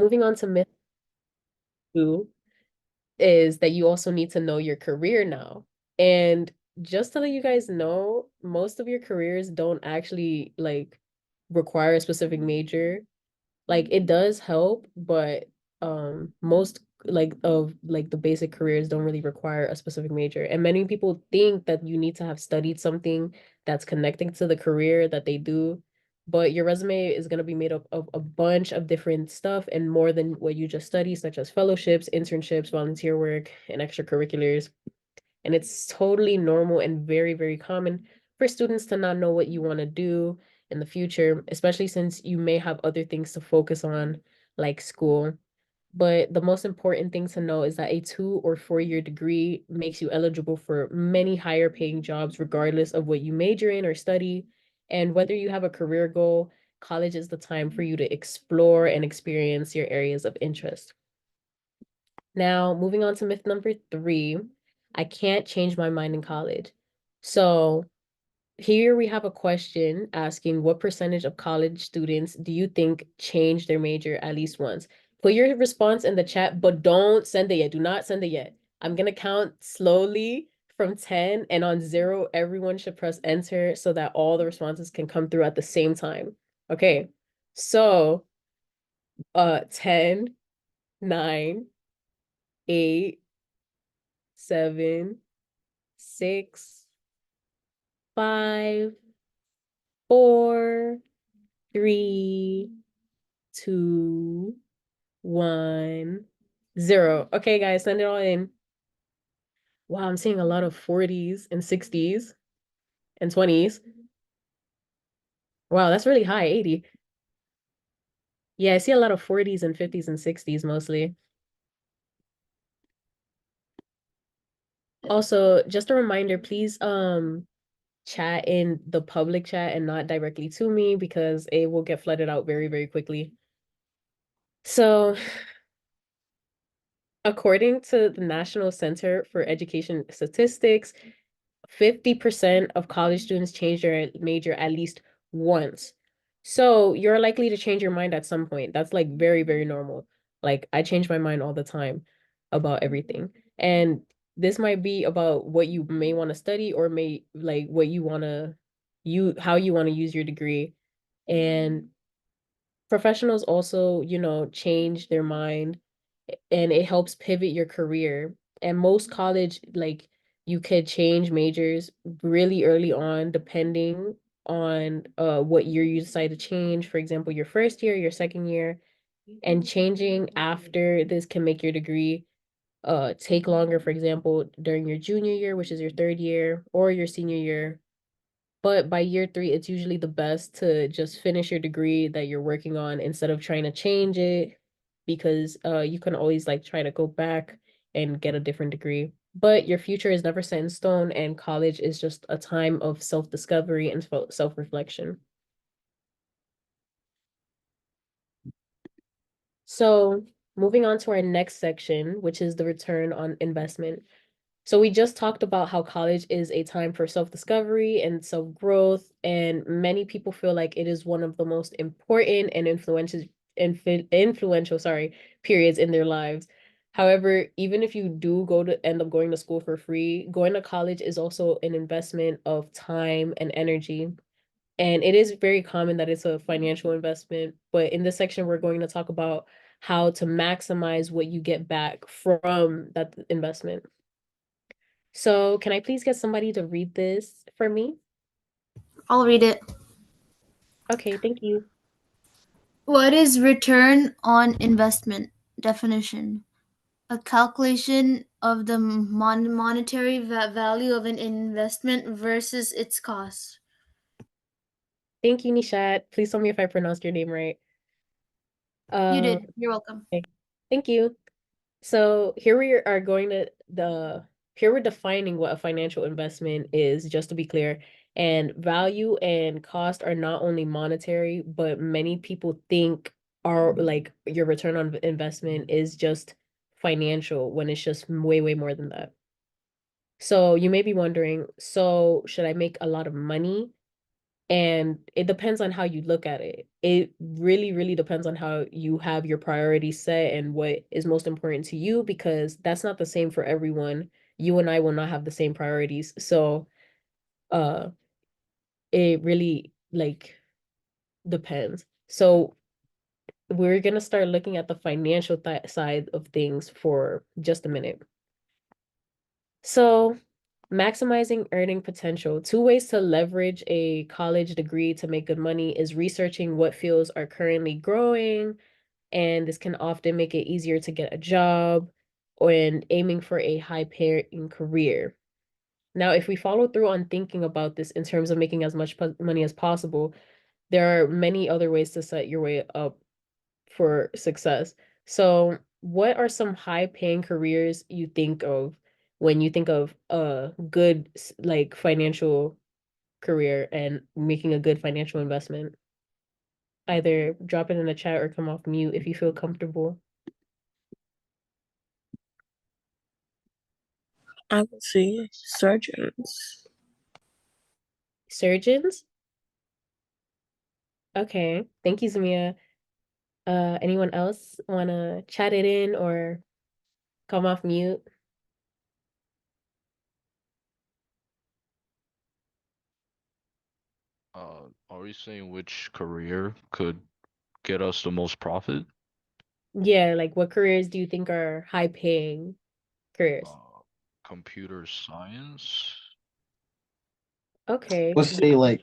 Moving on to myth two is that you also need to know your career now. And just to let you guys know, most of your careers don't actually like require a specific major. Like it does help, but most like the basic careers don't really require a specific major. And many people think that you need to have studied something that's connecting to the career that they do, but your resume is going to be made up of a bunch of different stuff and more than what you just study, such as fellowships, internships, volunteer work, and extracurriculars. And it's totally normal and very, very common for students to not know what you want to do in the future, especially since you may have other things to focus on, like school. But the most important thing to know is that a 2 or 4 year degree makes you eligible for many higher paying jobs, regardless of what you major in or study. And whether you have a career goal, college is the time for you to explore and experience your areas of interest. Now, moving on to myth number three, I can't change my mind in college. So here we have a question asking what percentage of college students do you think change their major at least once? Put your response in the chat, but don't send it yet. Do not send it yet. I'm gonna count slowly from 10, and on 0, everyone should press enter so that all the responses can come through at the same time. Okay. So, 10, 9, 8, 7, 6, 5, 4, 3, 2, 1, 0. Okay, guys, send it all in. Wow, I'm seeing a lot of 40s and 60s and 20s. Wow, that's really high, 80. Yeah, I see a lot of 40s and 50s and 60s mostly. Also, just a reminder, please chat in the public chat and not directly to me because it will get flooded out very, very quickly. So, according to the National Center for Education Statistics, 50% of college students change their major at least once. So you're likely to change your mind at some point. That's like very, very normal. Like I change my mind all the time about everything. And this might be about what you may want to study or may like what you want to you how you want to use your degree. And professionals also, change their mind and it helps pivot your career. And most college, like you could change majors really early on, depending on what year you decide to change. For example, your first year, your second year, and changing after this can make your degree take longer, for example, during your junior year, which is your third year, or your senior year. But by year three, it's usually the best to just finish your degree that you're working on instead of trying to change it because you can always like try to go back and get a different degree. But your future is never set in stone, and college is just a time of self-discovery and self-reflection. So, moving on to our next section, which is the return on investment. So we just talked about how college is a time for self-discovery and self-growth, and many people feel like it is one of the most important and influential, sorry, periods in their lives. However, even if you do go to end up going to school for free, going to college is also an investment of time and energy. And it is very common that it's a financial investment, but in this section, we're going to talk about how to maximize what you get back from that investment. So can I please get somebody to read this for me? I'll read it. Okay, thank you. What is return on investment? Definition: a calculation of the monetary value of an investment versus its cost. Thank you, Nishat. Please tell me if I pronounced your name right. You Uh, did. You're welcome. okay. Thank you. So here we are going to the here we're defining what a financial investment is, just to be clear. And value and cost are not only monetary, but many people think are like your return on investment is just financial when it's just way, way more than that. So you may be wondering, so should I make a lot of money? And it depends on how you look at it. It really, really depends on how you have your priorities set and what is most important to you, because that's not the same for everyone. You and I will not have the same priorities. So, uh, it really like depends. So, we're gonna start looking at the financial th side of things for just a minute. So, maximizing earning potential. Two ways to leverage a college degree to make good money is researching what fields are currently growing, and this can often make it easier to get a job, and aiming for a high paying career. Now, if we follow through on thinking about this in terms of making as much money as possible, there are many other ways to set your way up for success. So, what are some high paying careers you think of when you think of a good like financial career and making a good financial investment? Either drop it in the chat or come off mute if you feel comfortable. I would say surgeons. Surgeons? Okay. Thank you, Zamia. Anyone else wanna chat it in or come off mute? Are we saying which career could get us the most profit? Yeah, like what careers do you think are high paying careers? Uh, Computer science? Okay. Let's say like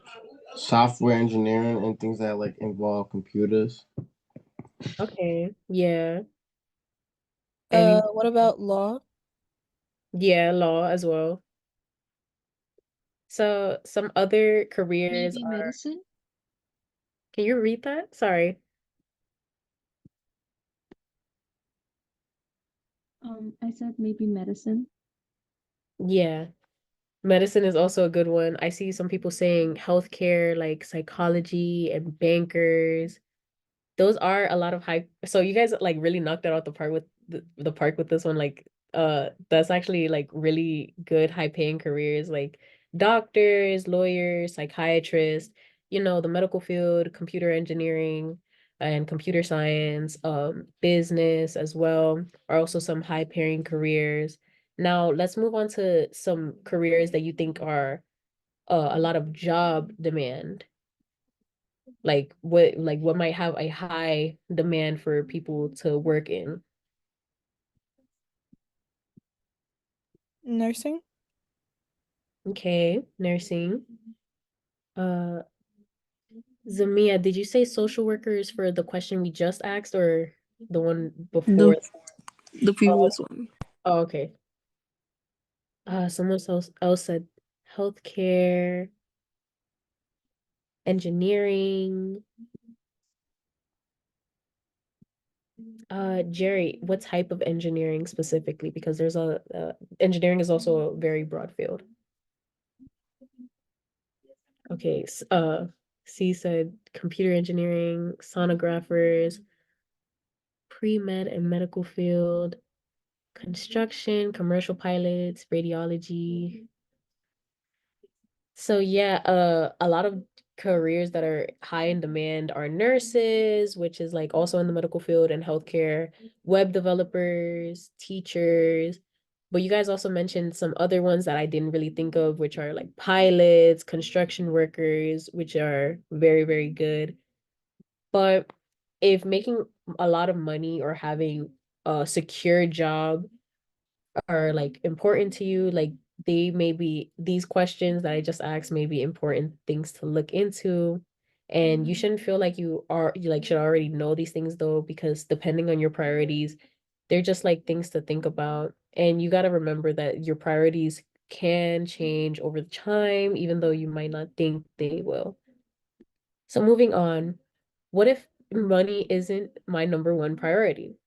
software engineering and things that like involve computers. Okay. Yeah. Any What about law? Yeah, law as well. So some other careers Maybe are, medicine? can you read that? Sorry. I said maybe medicine. Yeah. Medicine is also a good one. I see some people saying healthcare, like psychology and bankers. Those are a lot of high. So you guys like really knocked it out the park with the park with this one. Like, that's actually like really good high paying careers, like doctors, lawyers, psychiatrists, the medical field, computer engineering and computer science, business as well are also some high paying careers. Now let's move on to some careers that you think are a lot of job demand, like what might have a high demand for people to work in. Nursing? Okay, nursing. uh Zamia, did you say social workers for the question we just asked or the one The before? the Oh, previous one. oh, okay. Someone else said healthcare, engineering. Jerry, what type of engineering specifically? Because there's a engineering is also a very broad field. Okay, C said computer engineering, sonographers, pre-med and medical field, construction, commercial pilots, radiology. So yeah, a lot of careers that are high in demand are nurses, which is like also in the medical field and healthcare, web developers, teachers. But you guys also mentioned some other ones that I didn't really think of, which are like pilots, construction workers, which are very, very good. But if making a lot of money or having a secure job are like important to you, like they may be these questions that I just asked may be important things to look into. And you shouldn't feel like you like should already know these things though, because depending on your priorities, they're just like things to think about. And you got to remember that your priorities can change over time, even though you might not think they will. So moving on, what if money isn't my number one priority?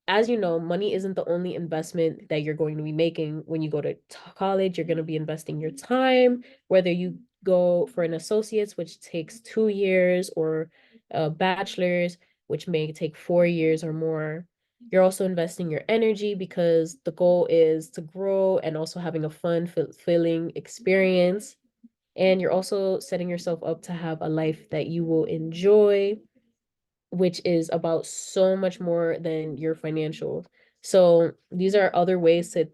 As you know, money isn't the only investment that you're going to be making when you go to college. You're going to be investing your time, whether you go for an associate's, which takes 2 years, or a bachelor's, which may take 4 years or more. You're also investing your energy because the goal is to grow and also having a fun, fulfilling experience. And you're also setting yourself up to have a life that you will enjoy, which is about so much more than your financial. So these are other ways to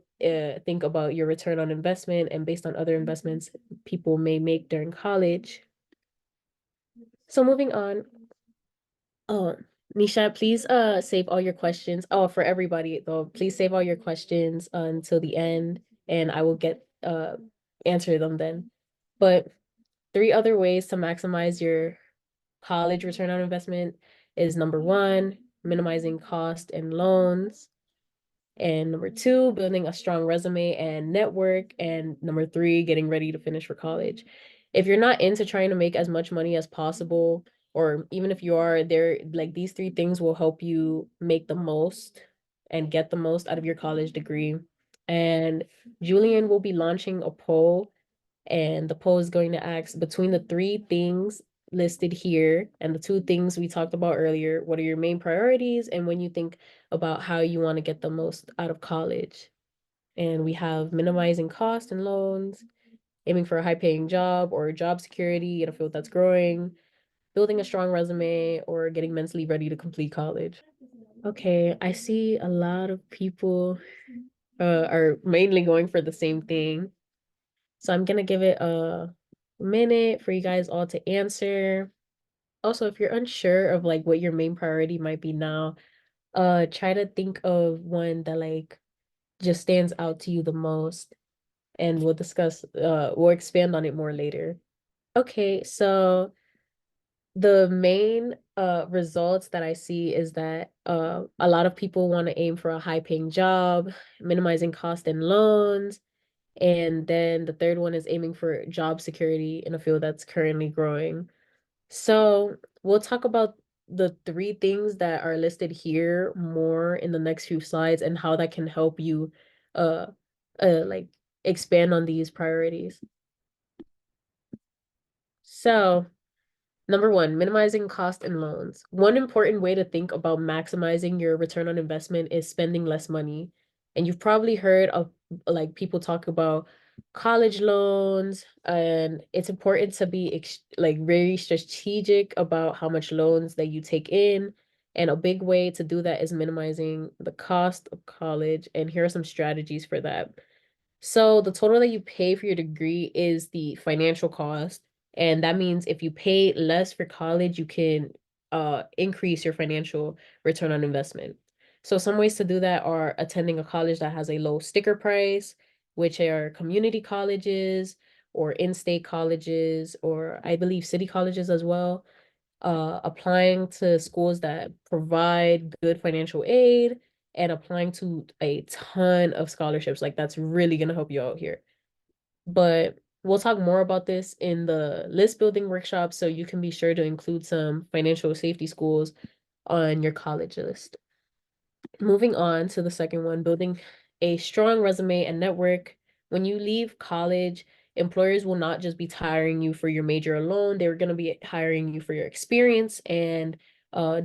think about your return on investment and based on other investments people may make during college. So moving on. Oh, Nisha, please save all your questions. Oh, for everybody though, please save all your questions until the end and I will get answer them then. But three other ways to maximize your college return on investment is number one, minimizing cost and loans. And number two, building a strong resume and network. And number three, getting ready to finish for college. If you're not into trying to make as much money as possible, or even if you are, there like these three things will help you make the most and get the most out of your college degree. And Julian will be launching a poll, and the poll is going to ask between the three things listed here and the two things we talked about earlier, what are your main priorities and when you think about how you want to get the most out of college. And we have minimizing cost and loans, aiming for a high paying job or job security in a field that's growing, building a strong resume, or getting mentally ready to complete college. Okay, I see a lot of people are mainly going for the same thing. So I'm gonna give it a minute for you guys all to answer. Also, if you're unsure of like what your main priority might be now, try to think of one that like just stands out to you the most, and we'll expand on it more later. Okay, so the main results that I see is that a lot of people want to aim for a high paying job, minimizing cost and loans, and then the third one is aiming for job security in a field that's currently growing. So we'll talk about the three things that are listed here more in the next few slides and how that can help you uh like expand on these priorities. So number one, minimizing cost and loans. One important way to think about maximizing your return on investment is spending less money. And you've probably heard of like people talk about college loans, and it's important to be like very strategic about how much loans that you take in. And a big way to do that is minimizing the cost of college. And here are some strategies for that. So the total that you pay for your degree is the financial cost. And that means if you pay less for college, you can increase your financial return on investment. So some ways to do that are attending a college that has a low sticker price, which are community colleges or in-state colleges, or I believe city colleges as well. Applying to schools that provide good financial aid and applying to a ton of scholarships. Like that's really gonna help you out here. But we'll talk more about this in the list building workshop, so you can be sure to include some financial safety schools on your college list. Moving on to the second one, building a strong resume and network. When you leave college, employers will not just be hiring you for your major alone, they're going to be hiring you for your experience and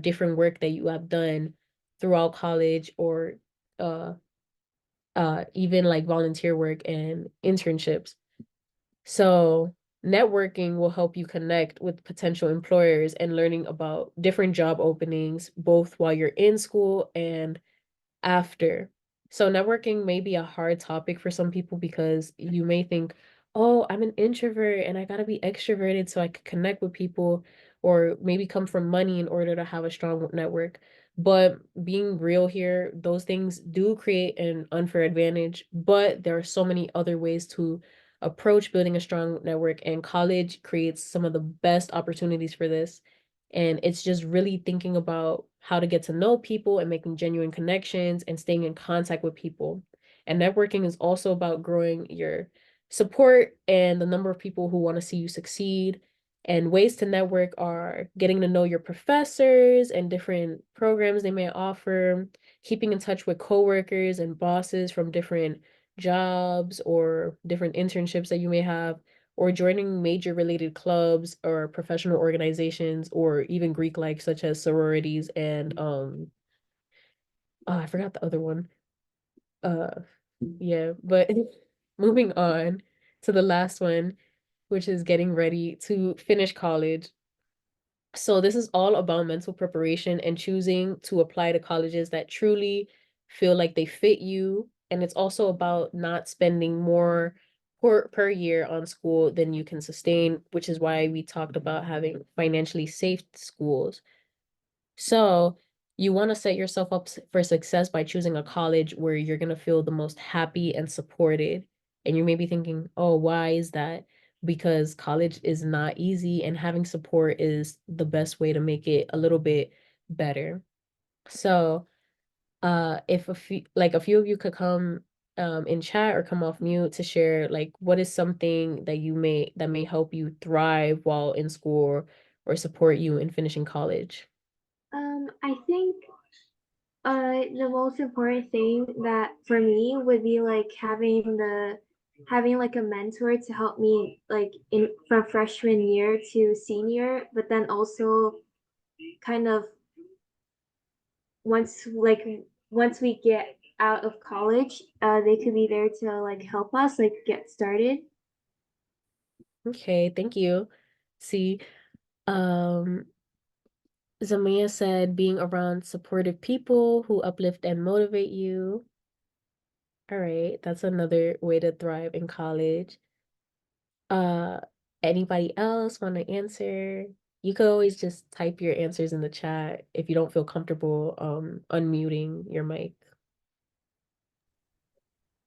different work that you have done throughout college, or uh even like volunteer work and internships. So networking will help you connect with potential employers and learning about different job openings, both while you're in school and after. So networking may be a hard topic for some people because you may think, oh, I'm an introvert and I gotta be extroverted so I could connect with people, or maybe come from money in order to have a strong network. But being real here, those things do create an unfair advantage, but there are so many other ways to approach building a strong network, and college creates some of the best opportunities for this. And it's just really thinking about how to get to know people and making genuine connections and staying in contact with people. And networking is also about growing your support and the number of people who want to see you succeed. And ways to network are getting to know your professors and different programs they may offer, keeping in touch with coworkers and bosses from different jobs or different internships that you may have, or joining major related clubs or professional organizations, or even Greek like such as sororities and oh, I forgot the other one. Uh yeah, but moving on to the last one, which is getting ready to finish college. So this is all about mental preparation and choosing to apply to colleges that truly feel like they fit you. And it's also about not spending more per year on school than you can sustain, which is why we talked about having financially safe schools. So you want to set yourself up for success by choosing a college where you're going to feel the most happy and supported. And you may be thinking, oh, why is that? Because college is not easy and having support is the best way to make it a little bit better. So, if a few of you could come in chat or come off mute to share like what is something that may help you thrive while in school or support you in finishing college. I think the most important thing that for me would be like having like a mentor to help me like in from freshman year to senior, but then also kind of once like once we get out of college, they could be there to like help us like get started. Okay, thank you. See, um, Zamia said being around supportive people who uplift and motivate you. All right, that's another way to thrive in college. Uh, Anybody else want to answer? You could always just type your answers in the chat if you don't feel comfortable unmuting your mic.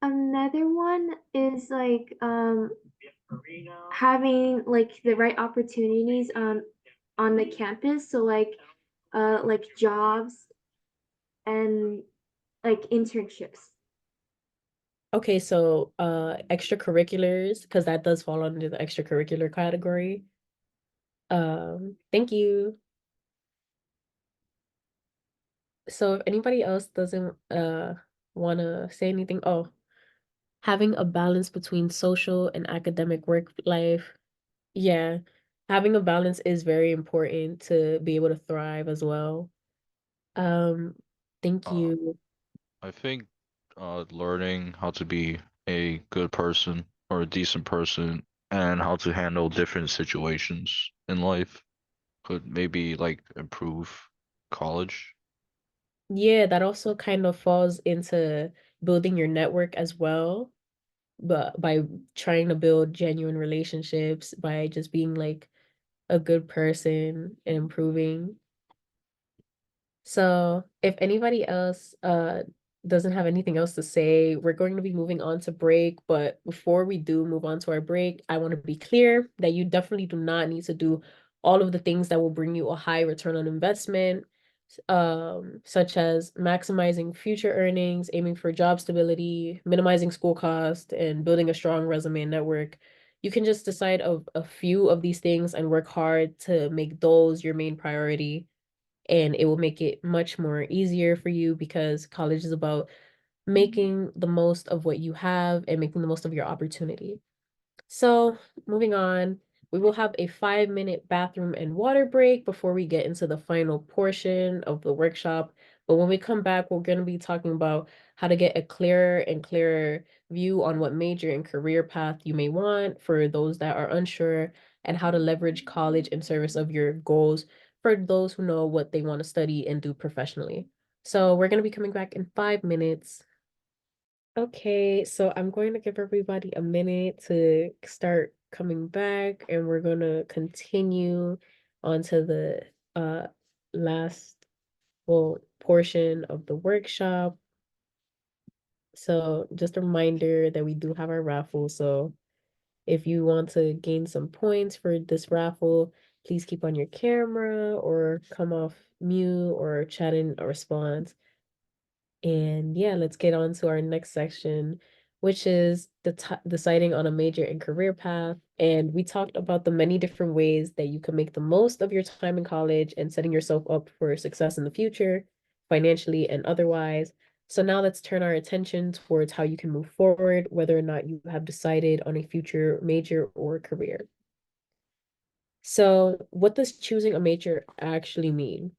Another one is like having like the right opportunities on the campus. So like jobs and like internships. Okay, so extracurriculars, because that does fall under the extracurricular category. Thank you. So if anybody else doesn't want to say anything, oh, having a balance between social and academic work life. Yeah, having a balance is very important to be able to thrive as well. Um, thank Uh, you. I think learning how to be a good person or a decent person and how to handle different situations in life could maybe like improve college. Yeah, that also kind of falls into building your network as well, but by trying to build genuine relationships, by just being like a good person and improving. So if anybody else doesn't have anything else to say, we're going to be moving on to break. But before we do move on to our break, I want to be clear that you definitely do not need to do all of the things that will bring you a high return on investment, such as maximizing future earnings, aiming for job stability, minimizing school cost, and building a strong resume and network. You can just decide of a few of these things and work hard to make those your main priority, and it will make it much more easier for you because college is about making the most of what you have and making the most of your opportunity. So, moving on, we will have a 5-minute bathroom and water break before we get into the final portion of the workshop. But when we come back, we're going to be talking about how to get a clearer and clearer view on what major and career path you may want for those that are unsure, and how to leverage college in service of your goals for those who know what they want to study and do professionally. So, we're going to be coming back in 5 minutes. Okay, so I'm going to give everybody a minute to start coming back, and we're going to continue onto the uh last portion of the workshop. So just a reminder that we do have our raffle. So if you want to gain some points for this raffle, please keep on your camera or come off mute or chat in a response. And yeah, let's get on to our next section, which is deciding on a major and career path. And we talked about the many different ways that you can make the most of your time in college and setting yourself up for success in the future, financially and otherwise. So now let's turn our attention towards how you can move forward, whether or not you have decided on a future major or career. So, what does choosing a major actually mean?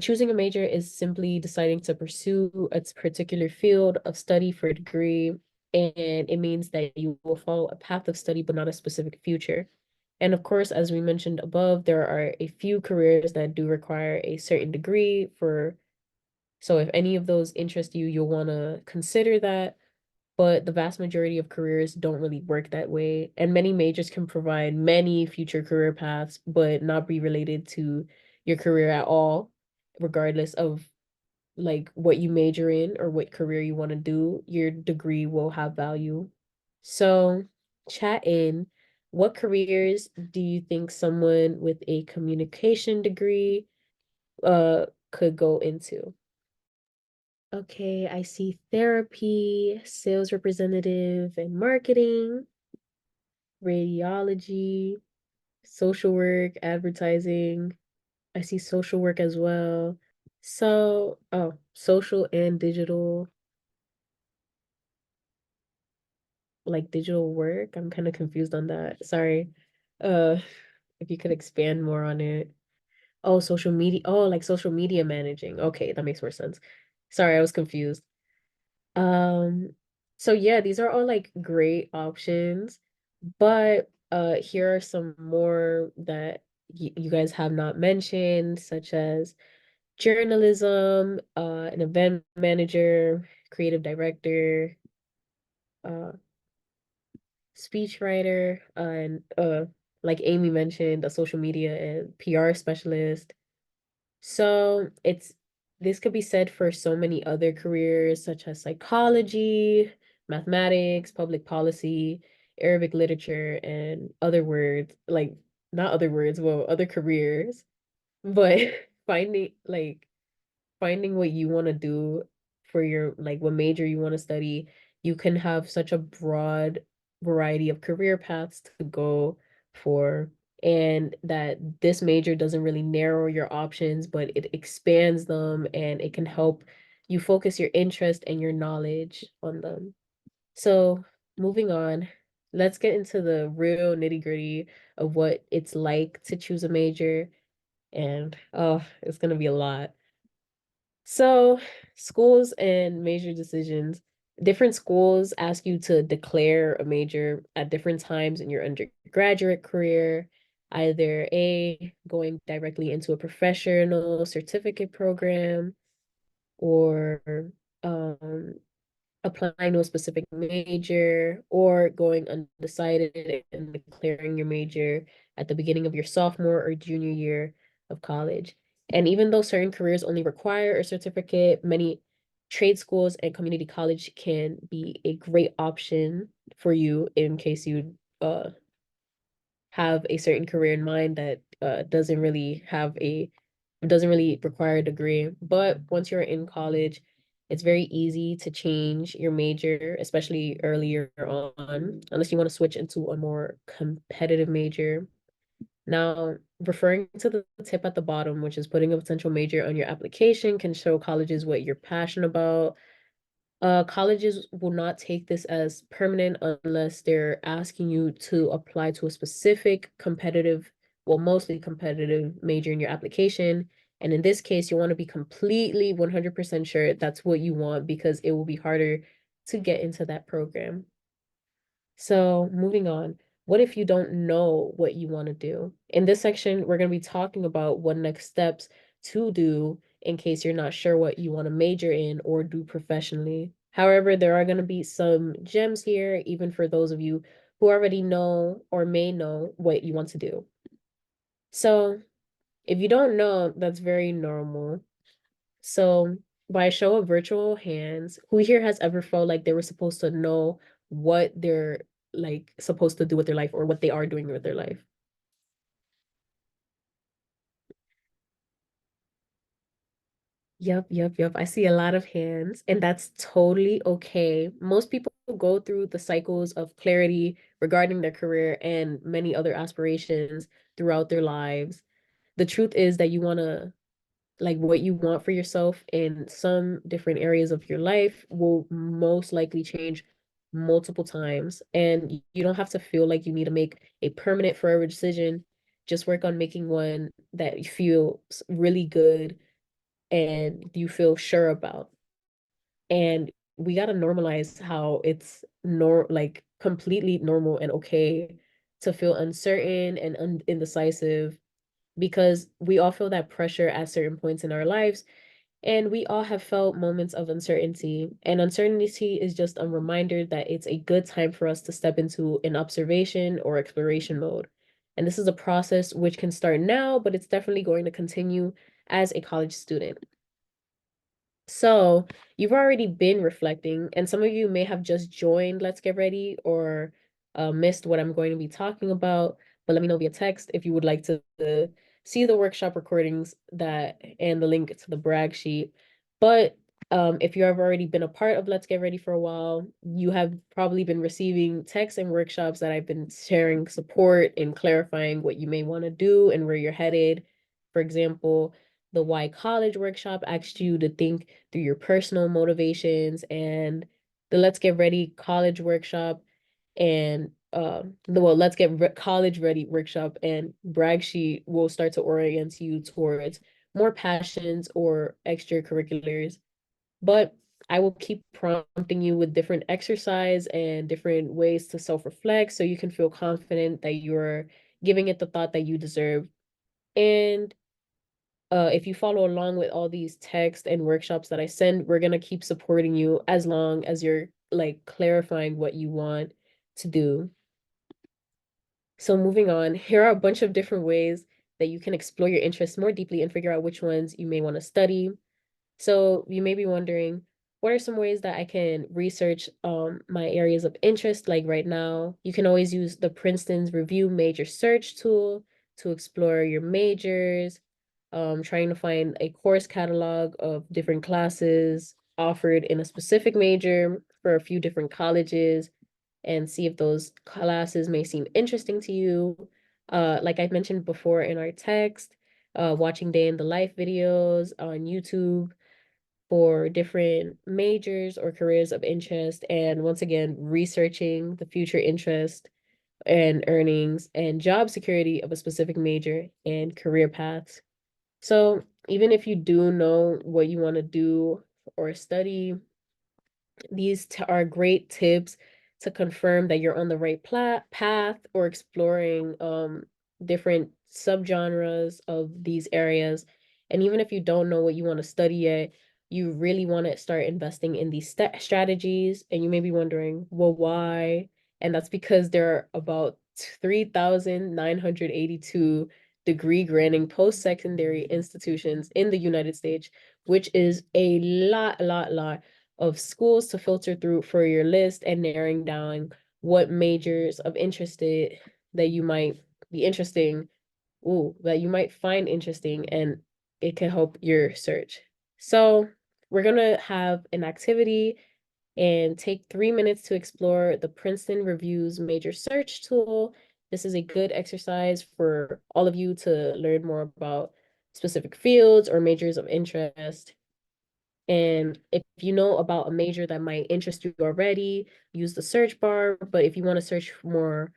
Choosing a major is simply deciding to pursue a particular field of study for a degree. and it means that you will follow a path of study, but not a specific future. And of course, as we mentioned above, there are a few careers that do require a certain degree for, so if any of those interest you, you'll want to consider that. But the vast majority of careers don't really work that way. And many majors can provide many future career paths, but not be related to your career at all, regardless of like what you major in or what career you want to do, your degree will have value. So, chat in. What careers do you think someone with a communication degree could go into? Okay, I see therapy, sales representative and marketing, radiology, social work, advertising. I see social work as well. So, oh, social and digital, like digital work. I'm kind of confused on that. Sorry. Uh, if you could expand more on it. Oh, social media. Oh, like social media managing. Okay, that makes more sense. Sorry, I was confused. Um, so yeah, these are all like great options, but here are some more that y you guys have not mentioned, such as journalism, an event manager, creative director, uh, speechwriter, and like Amy mentioned, a social media and PR specialist. So this could be said for so many other careers such as psychology, mathematics, public policy, Arabic literature, and other words, like not other words, well, other careers. But finding like finding what you want to do for your like what major you want to study, you can have such a broad variety of career paths to go for, and that this major doesn't really narrow your options, but it expands them and it can help you focus your interest and your knowledge on them. So, moving on, let's get into the real nitty-gritty of what it's like to choose a major. And oh, it's gonna be a lot. So, schools and major decisions. Different schools ask you to declare a major at different times in your undergraduate career, either A, going directly into a professional certificate program, or um, applying to a specific major, or going undecided and declaring your major at the beginning of your sophomore or junior year of college. And even though certain careers only require a certificate, many trade schools and community college can be a great option for you in case you have a certain career in mind that doesn't really require a degree. But once you're in college, it's very easy to change your major, especially earlier on, unless you want to switch into a more competitive major. Now, referring to the tip at the bottom, which is putting a potential major on your application, can show colleges what you're passionate about. Colleges will not take this as permanent unless they're asking you to apply to a specific competitive, well, mostly competitive major in your application. And in this case, you want to be completely 100% sure that's what you want because it will be harder to get into that program. So, moving on, what if you don't know what you want to do? In this section, we're going to be talking about what next steps to do in case you're not sure what you want to major in or do professionally. However, there are going to be some gems here, even for those of you who already know or may know what you want to do. So, if you don't know, that's very normal. So, by show of virtual hands, who here has ever felt like they were supposed to know what they're like supposed to do with their life or what they are doing with their life? Yep. I see a lot of hands, and that's totally okay. Most people go through the cycles of clarity regarding their career and many other aspirations throughout their lives. The truth is that you want to like what you want for yourself in some different areas of your life will most likely change multiple times. And you don't have to feel like you need to make a permanent forever decision. Just work on making one that you feel really good and you feel sure about. And we gotta normalize how it's like completely normal and okay to feel uncertain and indecisive, because we all feel that pressure at certain points in our lives, and we all have felt moments of uncertainty. And uncertainty is just a reminder that it's a good time for us to step into an observation or exploration mode. And this is a process which can start now, but it's definitely going to continue as a college student. So you've already been reflecting, and some of you may have just joined Let's Get Ready or missed what I'm going to be talking about. But let me know via text if you would like to see the workshop recordings that and the link to the brag sheet. But if you have already been a part of Let's Get Ready for a while, you have probably been receiving texts and workshops that I've been sharing support and clarifying what you may want to do and where you're headed. For example, the Why College workshop asked you to think through your personal motivations, and the Let's Get Ready college workshop and the well Let's Get College Ready workshop and brag sheet will start to orient you towards more passions or extracurriculars. But I will keep prompting you with different exercise and different ways to self-reflect so you can feel confident that you're giving it the thought that you deserve. And if you follow along with all these texts and workshops that I send, we're gonna keep supporting you as long as you're like clarifying what you want to do. So moving on, here are a bunch of different ways that you can explore your interests more deeply and figure out which ones you may want to study. So you may be wondering, what are some ways that I can research my areas of interest? Like right now, you can always use the Princeton's Review Major Search tool to explore your majors, trying to find a course catalog of different classes offered in a specific major for a few different colleges and see if those classes may seem interesting to you. Like I mentioned before in our text, watching day in the life videos on YouTube for different majors or careers of interest. And once again, researching the future interest and earnings and job security of a specific major and career paths. So even if you do know what you want to do or study, these are great tips to confirm that you're on the right path or exploring different subgenres of these areas. And even if you don't know what you want to study yet, you really want to start investing in these strategies. And you may be wondering, well, why? And that's because there are about 3,982 degree granting post-secondary institutions in the United States, which is a lot of schools to filter through for your list and narrowing down what majors of interested that you might be interesting, that you might find interesting, and it can help your search. So we're gonna have an activity and take 3 minutes to explore the Princeton Reviews Major Search tool. This is a good exercise for all of you to learn more about specific fields or majors of interest. And if you know about a major that might interest you already, use the search bar. But if you want to search for more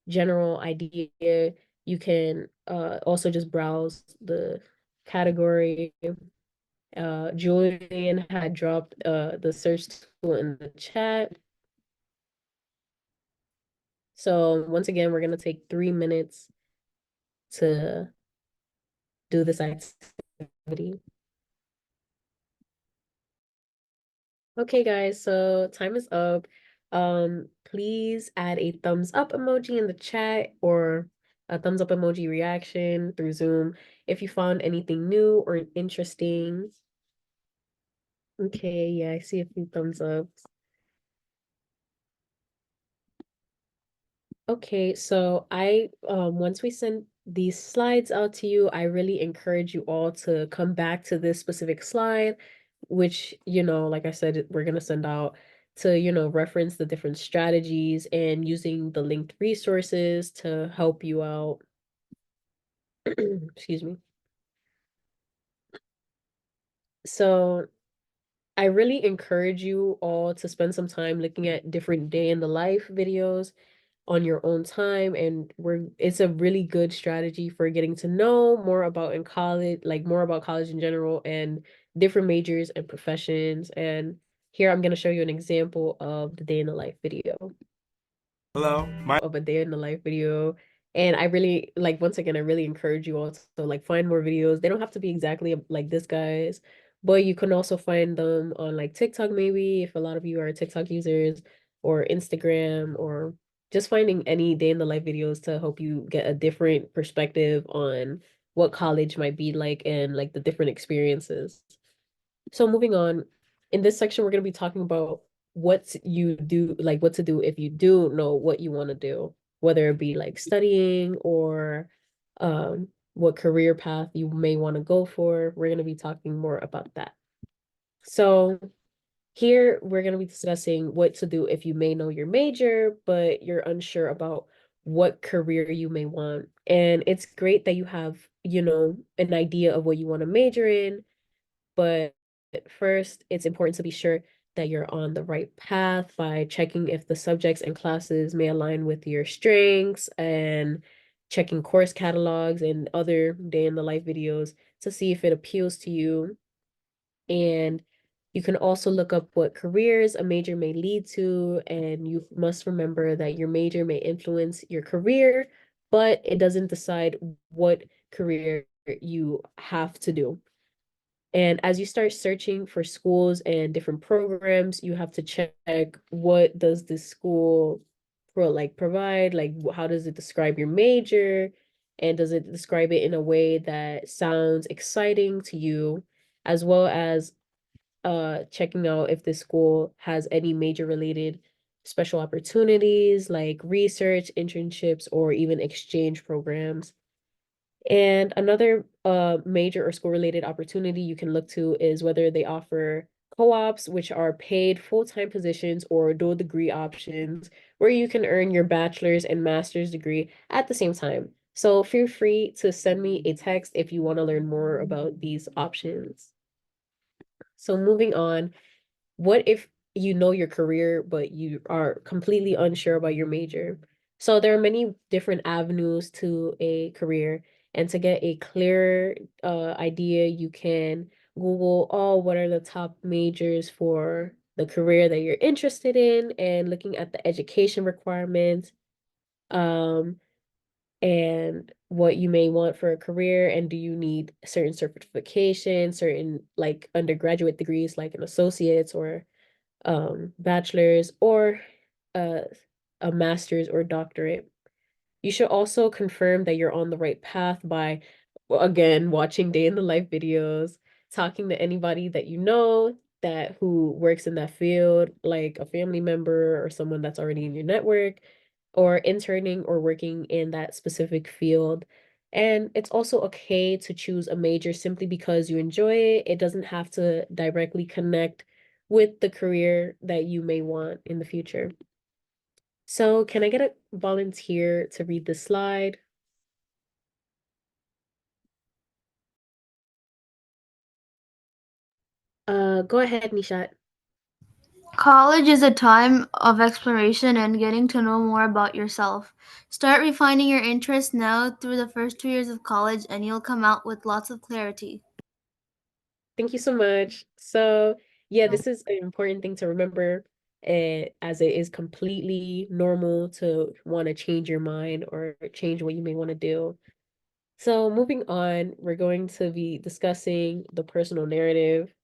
general idea, you can also just browse the category. Julian had dropped the search tool in the chat. So once again, we're gonna take 3 minutes to do this activity. Okay, guys, so time is up. Please add a thumbs up emoji in the chat or a thumbs up emoji reaction through Zoom if you found anything new or interesting. Okay, yeah, I see a few thumbs up. Okay, so I once we send these slides out to you, I really encourage you all to come back to this specific slide, which, like I said, we're gonna send out to, reference the different strategies and using the linked resources to help you out. Excuse me. So I really encourage you all to spend some time looking at different day in the life videos on your own time, and it's a really good strategy for getting to know more about in college, like more about college in general and different majors and professions. And here I'm going to show you an example of the day in the life video. Hello, Of a day in the life video. And I really like once again, I really encourage you all to like find more videos. They don't have to be exactly like this guy's, but you can also find them on like TikTok maybe if a lot of you are TikTok users or Instagram or just finding any day in the life videos to help you get a different perspective on what college might be like and like the different experiences. So moving on, in this section, we're going to be talking about what you do, like what to do if you do know what you want to do, whether it be like studying or what career path you may want to go for. We're going to be talking more about that. So here we're going to be discussing what to do if you may know your major, but you're unsure about what career you may want. And it's great that you have, you know, an idea of what you want to major in, but first, it's important to be sure that you're on the right path by checking if the subjects and classes may align with your strengths and checking course catalogs and other day in the life videos to see if it appeals to you. And you can also look up what careers a major may lead to, and you must remember that your major may influence your career, but it doesn't decide what career you have to do. And as you start searching for schools and different programs, you have to check what does this school provide, like how does it describe your major, and does it describe it in a way that sounds exciting to you, as well as checking out if this school has any major related special opportunities like research, internships, or even exchange programs. And another major or school related opportunity you can look to is whether they offer co-ops, which are paid full-time positions or dual degree options, where you can earn your bachelor's and master's degree at the same time. So feel free to send me a text if you want to learn more about these options. So moving on, what if you know your career, but you are completely unsure about your major? So there are many different avenues to a career. And to get a clear idea, you can Google, oh, what are the top majors for the career that you're interested in, and looking at the education requirements, um, and what you may want for a career, and do you need certain certifications, certain like undergraduate degrees like an associate's or bachelor's or uh, a master's or doctorate. You should also confirm that you're on the right path by, well, again, watching day in the life videos, talking to anybody that you know that who works in that field, like a family member or someone that's already in your network, or interning or working in that specific field. And it's also okay to choose a major simply because you enjoy it. It doesn't have to directly connect with the career that you may want in the future. So can I get a volunteer to read the slide? Go ahead, Nishat. College is a time of exploration and getting to know more about yourself. Start refining your interests now through the first 2 years of college, and you'll come out with lots of clarity. Thank you so much. So yeah, this is an important thing to remember, as it is completely normal to want to change your mind or change what you may want to do. So moving on, we're going to be discussing the personal narrative.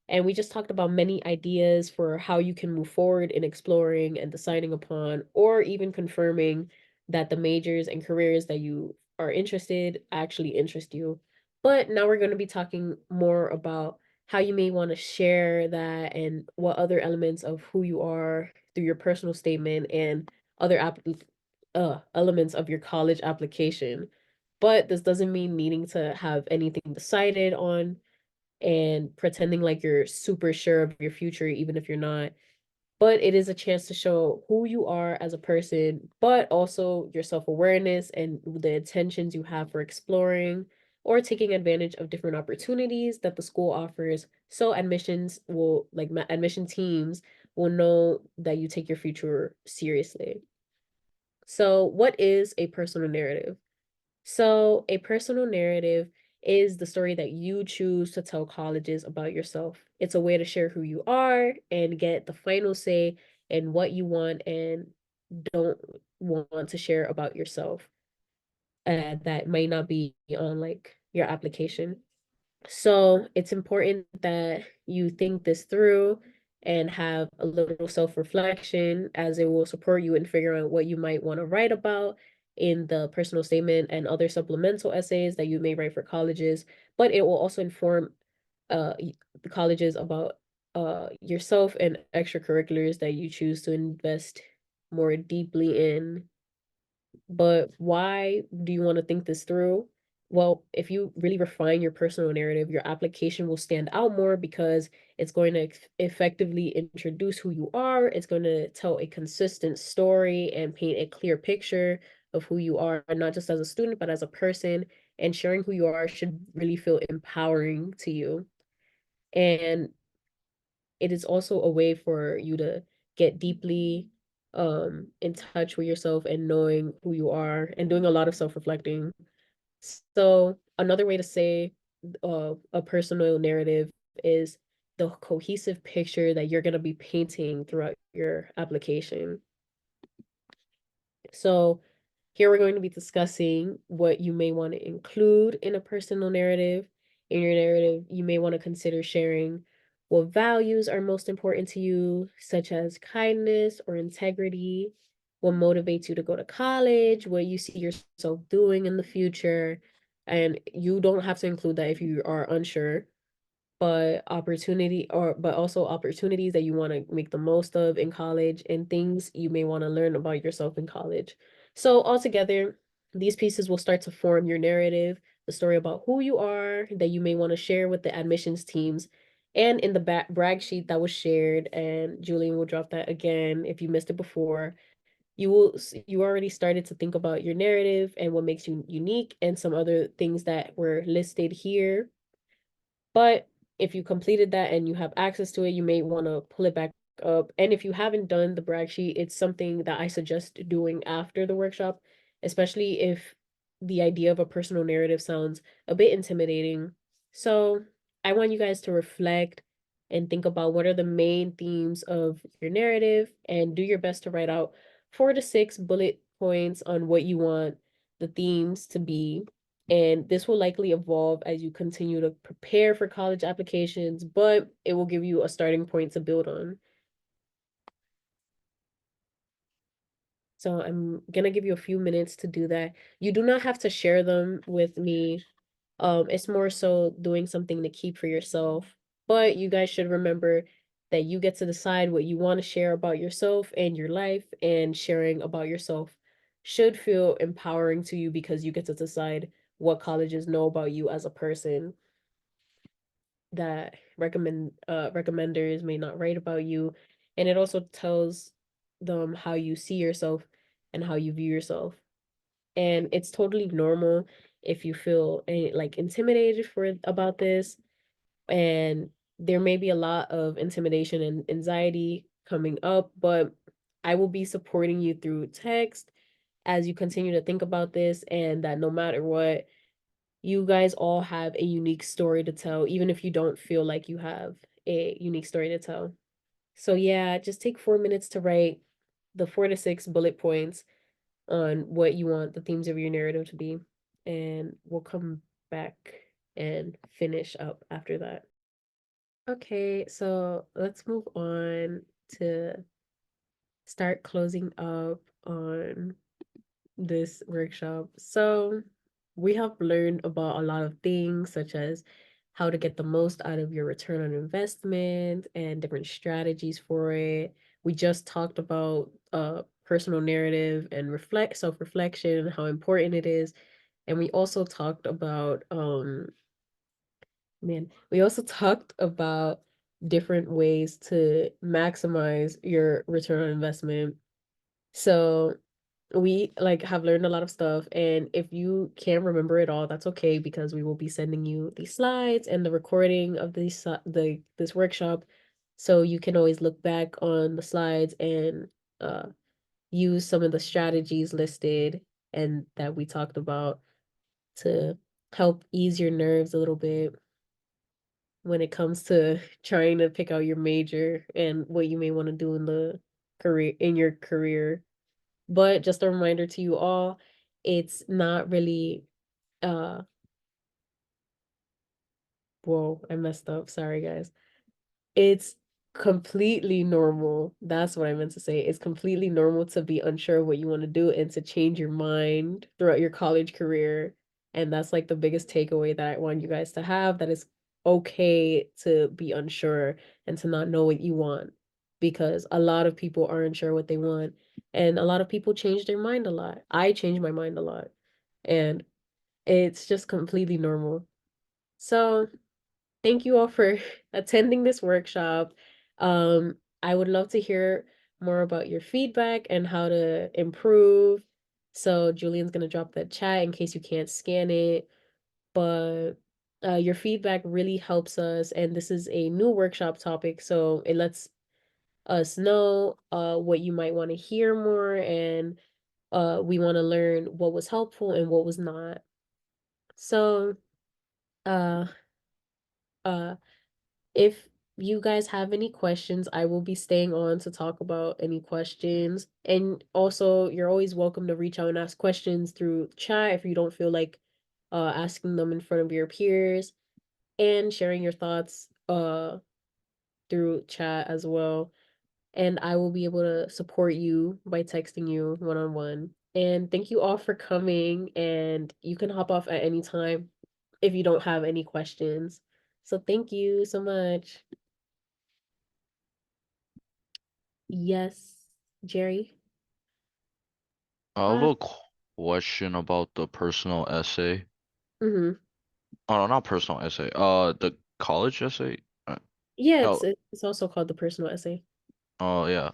And we just talked about many ideas for how you can move forward in exploring and deciding upon, or even confirming that the majors and careers that you are interested actually interest you. But now we're going to be talking more about how you may want to share that and what other elements of who you are through your personal statement and other elements of your college application. But this doesn't mean needing to have anything decided on and pretending like you're super sure of your future, even if you're not. But it is a chance to show who you are as a person, but also your self-awareness and the intentions you have for exploring or taking advantage of different opportunities that the school offers. So admissions will, admission teams will know that you take your future seriously. So, what is a personal narrative? A personal narrative is the story that you choose to tell colleges about yourself. It's a way to share who you are and get the final say in what you want and don't want to share about yourself that might not be on like your application. So it's important that you think this through and have a little self-reflection as it will support you in figuring out what you might want to write about in the personal statement and other supplemental essays that you may write for colleges, but it will also inform the colleges about yourself and extracurriculars that you choose to invest more deeply in. But why do you want to think this through? Well, if you really refine your personal narrative, your application will stand out more because it's going to effectively introduce who you are. It's going to tell a consistent story and paint a clear picture of who you are, not just as a student, but as a person. And sharing who you are should really feel empowering to you. And it is also a way for you to get deeply in touch with yourself and knowing who you are and doing a lot of self-reflecting. So another way to say a personal narrative is the cohesive picture that you're going to be painting throughout your application. So here we're going to be discussing what you may want to include in a personal narrative. In your narrative, you may want to consider sharing what values are most important to you, such as kindness or integrity, what motivates you to go to college, what you see yourself doing in the future. And you don't have to include that if you are unsure, but also opportunities that you want to make the most of in college and things you may want to learn about yourself in college. So altogether, these pieces will start to form your narrative, the story about who you are that you may want to share with the admissions teams. And in the brag sheet that was shared, and Julian will drop that again if you missed it before, you already started to think about your narrative and what makes you unique and some other things that were listed here. But if you completed that and you have access to it, you may want to pull it back up. And if you haven't done the brag sheet, it's something that I suggest doing after the workshop, especially if the idea of a personal narrative sounds a bit intimidating. So I want you guys to reflect and think about what are the main themes of your narrative and do your best to write out 4 to 6 bullet points on what you want the themes to be, and this will likely evolve as you continue to prepare for college applications, but it will give you a starting point to build on. So I'm gonna give you a few minutes to do that. You do not have to share them with me. It's more so doing something to keep for yourself. But you guys should remember that you get to decide what you want to share about yourself and your life, and sharing about yourself should feel empowering to you because you get to decide what colleges know about you as a person that recommenders may not write about you, and it also tells them how you see yourself and how you view yourself. And it's totally normal if you feel like intimidated for about this, and there may be a lot of intimidation and anxiety coming up, but I will be supporting you through text as you continue to think about this, and that no matter what, you guys all have a unique story to tell, even if you don't feel like you have a unique story to tell. So yeah, just take 4 minutes to write the 4 to 6 bullet points on what you want the themes of your narrative to be, and we'll come back and finish up after that. Okay, so let's move on to start closing up on this workshop. So we have learned about a lot of things such as how to get the most out of your return on investment and different strategies for it. We just talked about personal narrative and self-reflection and how important it is. And we also talked about we also talked about different ways to maximize your return on investment. So we like have learned a lot of stuff, and if you can't remember it all, that's okay because we will be sending you the slides and the recording of this workshop, so you can always look back on the slides and uh use some of the strategies listed and that we talked about to help ease your nerves a little bit. when it comes to trying to pick out your major and what you may want to do in the career in your career. But just a reminder to you all, it's not really uh whoa, I messed up. Sorry guys. It's completely normal. That's what I meant to say. It's completely normal to be unsure of what you want to do and to change your mind throughout your college career. And that's like the biggest takeaway that I want you guys to have, that it's okay to be unsure and to not know what you want, because a lot of people are unsure what they want and a lot of people change their mind a lot. I change my mind a lot and it's just completely normal. So, thank you all for attending this workshop. I would love to hear more about your feedback and how to improve. So Julian's gonna drop the chat in case you can't scan it. But your feedback really helps us, and this is a new workshop topic, so it lets us know what you might want to hear more, and we want to learn what was helpful and what was not. So uh uh if you guys have any questions, I will be staying on to talk about any questions. And also, you're always welcome to reach out and ask questions through chat if you don't feel like asking them in front of your peers, and sharing your thoughts through chat as well. And I will be able to support you by texting you one on one. And thank you all for coming, and you can hop off at any time if you don't have any questions. So thank you so much. Yes, Jerry. I have Hi. a question about the personal essay. Mm-hmm. Oh, no, not personal essay. The college essay. Yeah, Oh, it's also called the personal essay. oh yeah.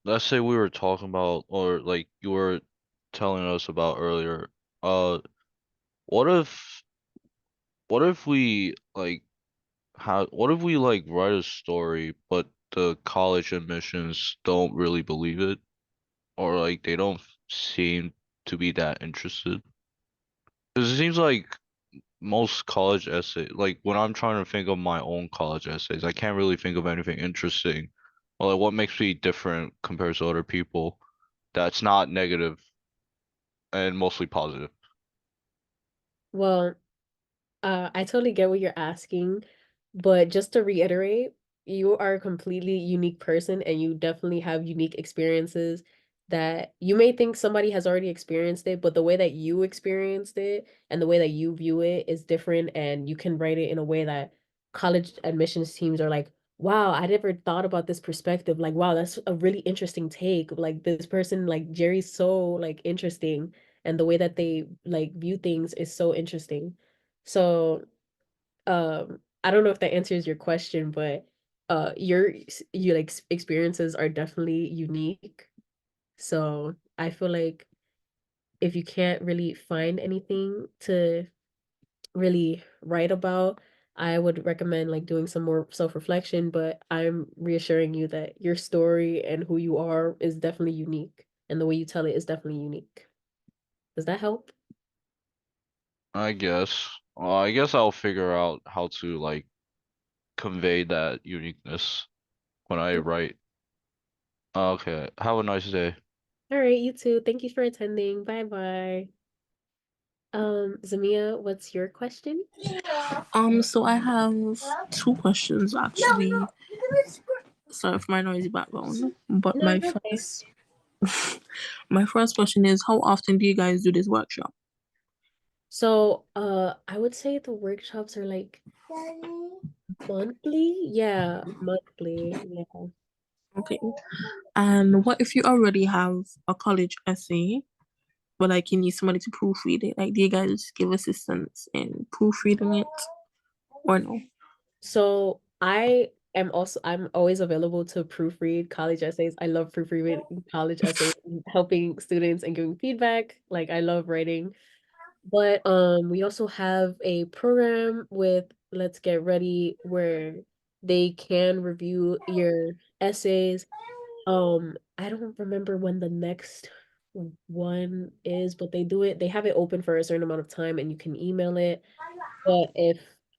Let's say we were talking about, or like you were telling us about earlier. Uh, what if, what if we like what if we like write a story, but the college admissions don't really believe it, or like they don't seem to be that interested? Because it seems like most college essays, like when I'm trying to think of my own college essays, I can't really think of anything interesting, or like what makes me different compared to other people that's not negative and mostly positive. Well, I totally get what you're asking, but just to reiterate, you are a completely unique person and you definitely have unique experiences that you may think somebody has already experienced it, but the way that you experienced it and the way that you view it is different, and you can write it in a way that college admissions teams are like, wow, I never thought about this perspective. Like, wow, that's a really interesting take. Like this person, like Jerry's so like interesting, and the way that they like view things is so interesting. So, I don't know if that answers your question, but your like experiences are definitely unique. So, I feel like if you can't really find anything to really write about, I would recommend like doing some more self-reflection, but I'm reassuring you that your story and who you are is definitely unique, and the way you tell it is definitely unique. Does that help? I guess. I guess I'll figure out how to like convey that uniqueness when I write. Okay, have a nice day. All right, you too. Thank you for attending. Bye bye. Zamia, what's your question? So I have two questions actually. Sorry for my noisy background. But No, you're okay. my first question is, how often do you guys do this workshop? So, I would say the workshops are like monthly. Yeah, monthly. Yeah. Okay. And what if you already have a college essay, but like you need somebody to proofread it? Like, do you guys give assistance in proofreading it or no? So, I'm always available to proofread college essays. I love proofreading college essays, and helping students and giving feedback. Like I love writing. But we also have a program with Let's Get Ready where they can review your essays. I don't remember when the next one is, but they do it, they have it open for a certain amount of time and you can email it. But if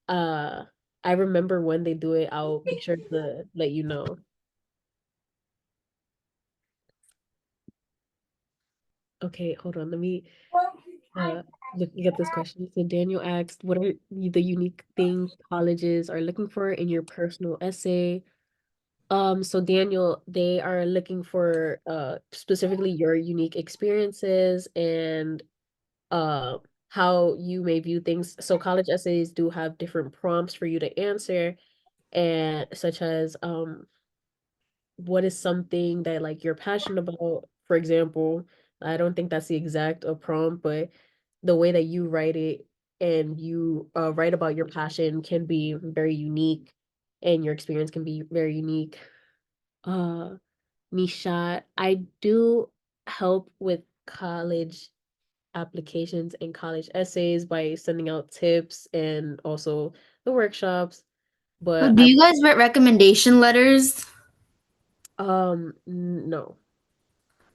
uh I remember when they do it, I'll be sure to let you know. Okay, hold on. Let me uh looking at this question. So Daniel asked, what are the unique things colleges are looking for in your personal essay? So Daniel, they are looking for specifically your unique experiences and uh how you may view things. So college essays do have different prompts for you to answer, and such as what is something that like you're passionate about, for example. I don't think that's the exact prompt, but the way that you write it and you write about your passion can be very unique, and your experience can be very unique. uh Nisha, I do help with college applications and college essays by sending out tips and also the workshops, Oh, but do you guys write recommendation letters? no.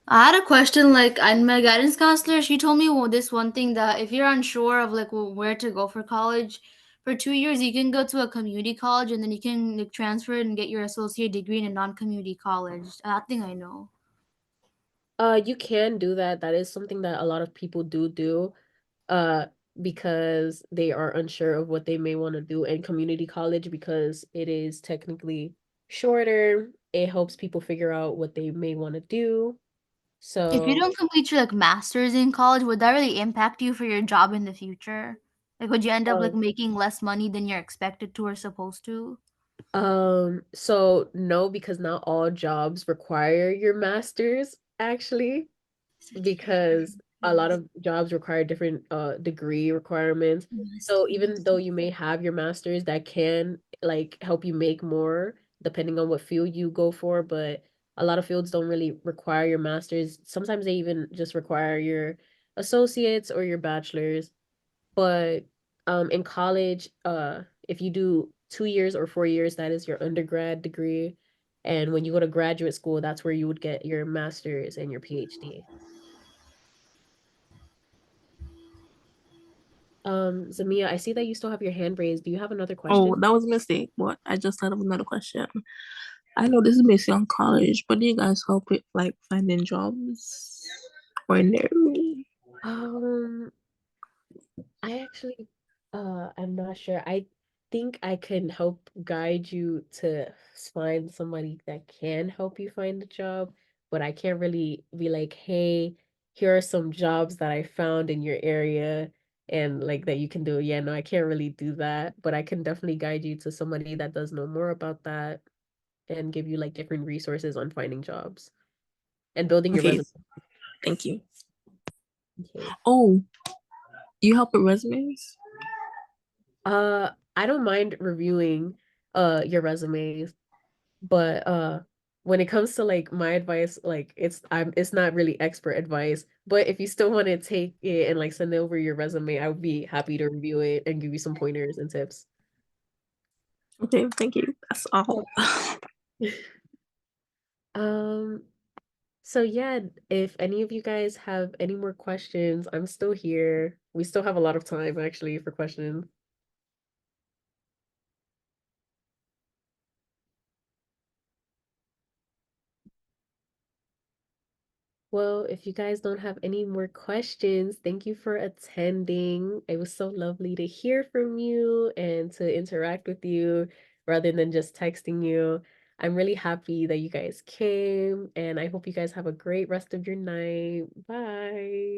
I had a question like and my guidance counselor, she told me this one thing that if you're unsure of like where to go for college, for 2 years you can go to a community college and then you can like transfer and get your associate degree in a non-community college. That thing I know. You can do that. That is something that a lot of people do, uh, because they are unsure of what they may want to do in community college because it is technically shorter. It helps people figure out what they may want to do. If you So, don't complete your like masters in college, would that really impact you for your job in the future? Like would you end up like um, making less money than you're expected to or supposed to? so no, because not all jobs require your master's actually. Because a lot of jobs require different degree requirements. So even though you may have your master's, that can like help you make more depending on what field you go for, but a lot of fields don't really require your master's. Sometimes they even just require your associates or your bachelor's. But in college, if you do 2 years or 4 years, that is your undergrad degree. And when you go to graduate school, that's where you would get your master's and your PhD. Zamia, I see that you still have your hand raised. Do you have another Oh, question? that was a mistake. But I just thought of another question. I know this is based on college, but do you guys help with like finding jobs or interview? Um, I actually, I'm not sure. I think I can help guide you to find somebody that can help you find a job, but I can't really be like, hey, here are some jobs that I found in your area and like that you can do. Yeah, no, I can't really do that, but I can definitely guide you to somebody that does know more about that and give you like different resources on finding jobs and building your Okay, resume. thank you. Okay. Oh, you help with resumes? I don't mind reviewing your resumes, but when it comes to like my advice, like it's not really expert advice, but if you still want to take it and like send over your resume, I would be happy to review it and give you some pointers and tips. Okay, thank you. That's all. Um, so yeah, if any of you guys have any more questions, I'm still here. We still have a lot of time actually for questions. Well, if you guys don't have any more questions, thank you for attending. It was so lovely to hear from you and to interact with you rather than just texting you. I'm really happy that you guys came, and I hope you guys have a great rest of your night. Bye.